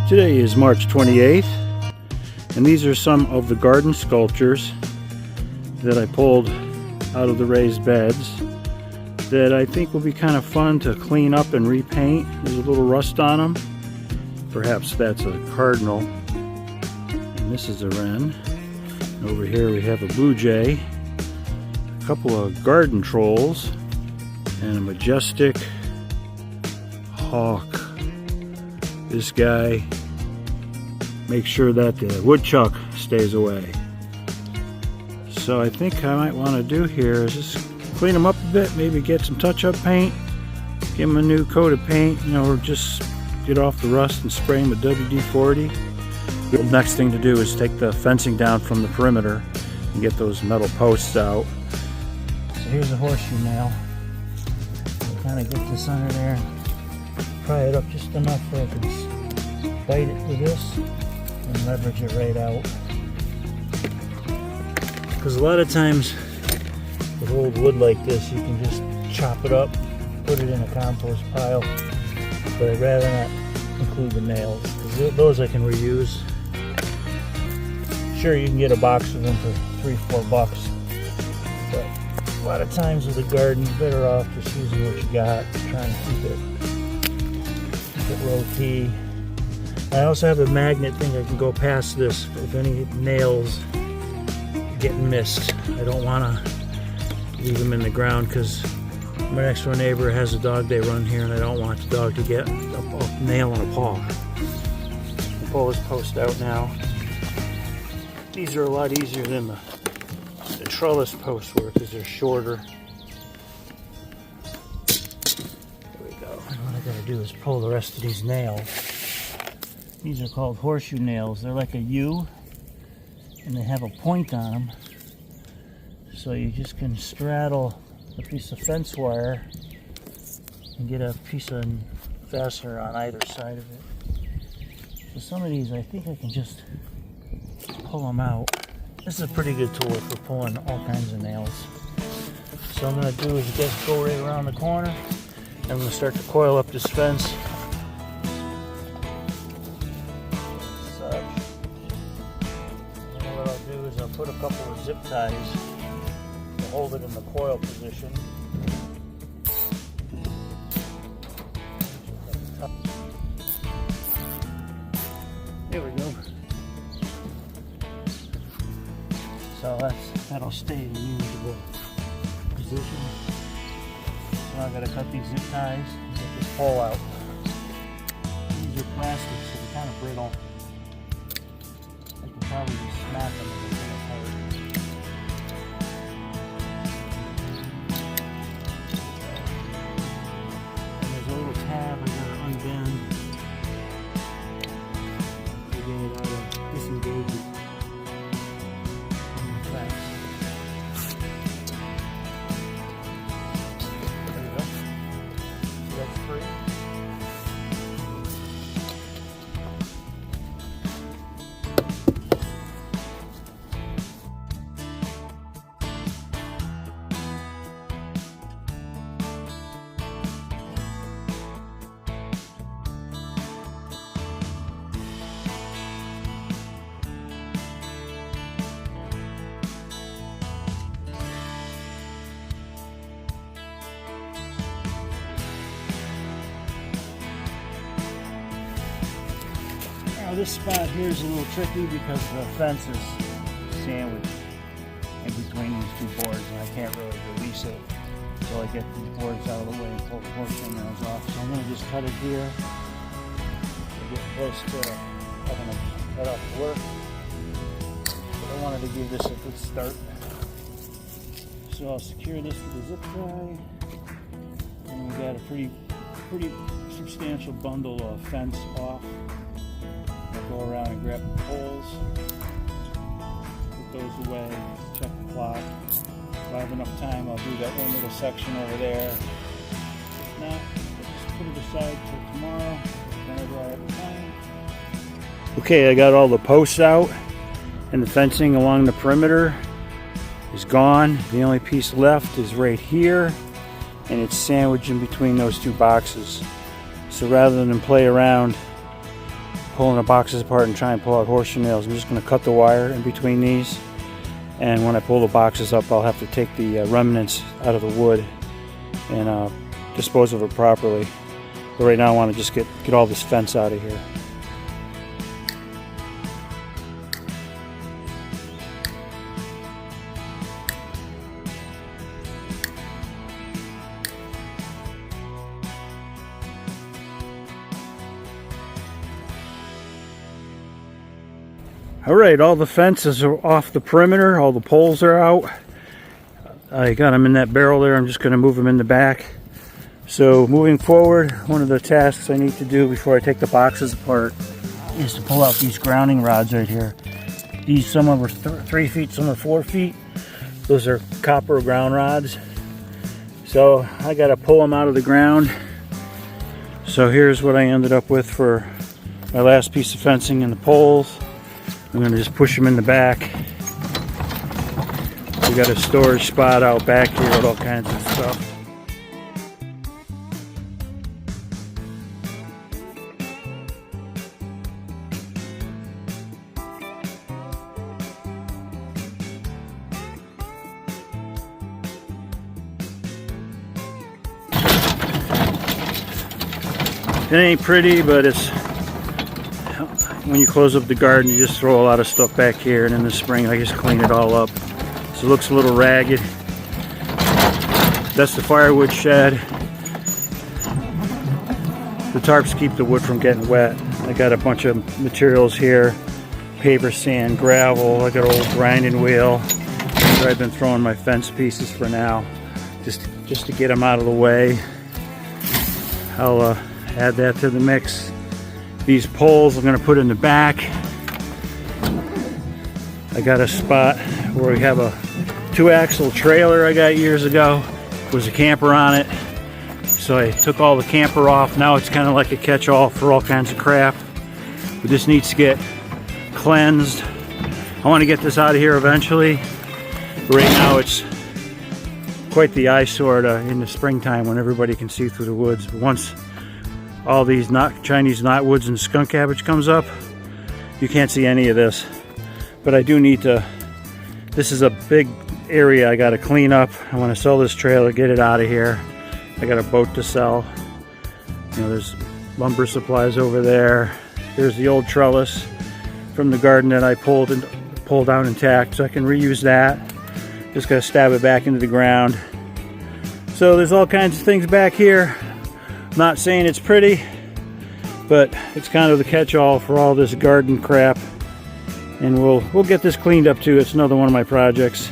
Today is March 28th, and these are some of the garden sculptures that I pulled out of the raised beds that I think will be kind of fun to clean up and repaint. There's a little rust on them. Perhaps that's a cardinal, and this is a wren. And over here we have a blue jay, a couple of garden trolls, and a majestic hawk. This guy makes sure that the woodchuck stays away. So I think I might want to do here is just clean them up a bit, maybe get some touch-up paint, give them a new coat of paint, you know, or just get off the rust and spray them with WD-40. The next thing to do is take the fencing down from the perimeter and get those metal posts out. So here's a horseshoe nail. Kind of get this under there, pry it up just enough where I can bite it with this and leverage it right out. Because a lot of times with old wood like this, you can just chop it up, put it in a compost pile, but I'd rather not include the nails because those I can reuse. Sure, you can get a box of them for $3-4, but a lot of times with a garden, you're better off just using what you got, trying to keep it low key. I also have a magnet thing I can go past this if any nails get missed. I don't want to leave them in the ground because my next door neighbor has a dog they run here and I don't want the dog to get a nail on a paw. I'll pull this post out now. These are a lot easier than the trellis posts were because they're shorter. There we go. And what I gotta do is pull the rest of these nails. These are called horseshoe nails. They're like a U and they have a point on them. So you just can straddle a piece of fence wire and get a piece of fastener on either side of it. So some of these I think I can just pull them out. This is a pretty good tool for pulling all kinds of nails. So I'm going to do is just go right around the corner and I'm going to start to coil up this fence. Such. And what I'll do is I'll put a couple of zip ties to hold it in the coil position. There we go. So that'll stay in a usable position. So now I've got to cut these zip ties and get this pole out. These are plastic, so they're kind of brittle. I can probably just smack them a little bit apart. And there's a little tab I got to unbend to get it out of disengage it. Now this spot here is a little tricky because the fence is sandwiched in between these two boards and I can't really release it until I get these boards out of the way and pull the horseshoe nails off. So I'm going to just cut it here to get close to having to cut off the work. But I wanted to give this a good start. So I'll secure this with a zip tie. And we got a pretty substantial bundle of fence off. I'll go around and grab the poles, put those away, check the clock. If I have enough time, I'll do that one little section over there. If not, I'll just put it aside till tomorrow, whenever I have time. Okay, I got all the posts out and the fencing along the perimeter is gone. The only piece left is right here, and it's sandwiched in between those two boxes. So rather than play around pulling the boxes apart and try and pull out horseshoe nails. I'm just going to cut the wire in between these, and when I pull the boxes up, I'll have to take the remnants out of the wood and dispose of it properly. But right now I want to just get all this fence out of here. Alright, all the fences are off the perimeter, all the poles are out. I got them in that barrel there. I'm just going to move them in the back. So moving forward, one of the tasks I need to do before I take the boxes apart is to pull out these grounding rods right here. These, some of them are 3 feet, some are 4 feet. Those are copper ground rods. So I got to pull them out of the ground. So here's what I ended up with for my last piece of fencing and the poles. I'm going to just push them in the back. We got a storage spot out back here with all kinds of stuff. It ain't pretty, but it's, when you close up the garden, you just throw a lot of stuff back here, and in the spring I just clean it all up. So it looks a little ragged. That's the firewood shed. The tarps keep the wood from getting wet. I got a bunch of materials here. Paper, sand, gravel. I got an old grinding wheel. So I've been throwing my fence pieces for now, just to get them out of the way. I'll add that to the mix. These poles I'm going to put in the back. I got a spot where we have a 2-axle trailer I got years ago. There was a camper on it. So I took all the camper off. Now it's kind of like a catch-all for all kinds of crap. But this needs to get cleansed. I want to get this out of here eventually. But right now it's quite the eyesore in the springtime when everybody can see through the woods. But once all these Chinese knotwoods and skunk cabbage comes up, you can't see any of this. But I do need to, this is a big area I got to clean up. I want to sell this trailer, get it out of here. I got a boat to sell. You know, there's lumber supplies over there. There's the old trellis from the garden that I pulled out intact, so I can reuse that. Just got to stab it back into the ground. So there's all kinds of things back here. Not saying it's pretty, but it's kind of the catch-all for all this garden crap. And we'll get this cleaned up too. It's another one of my projects.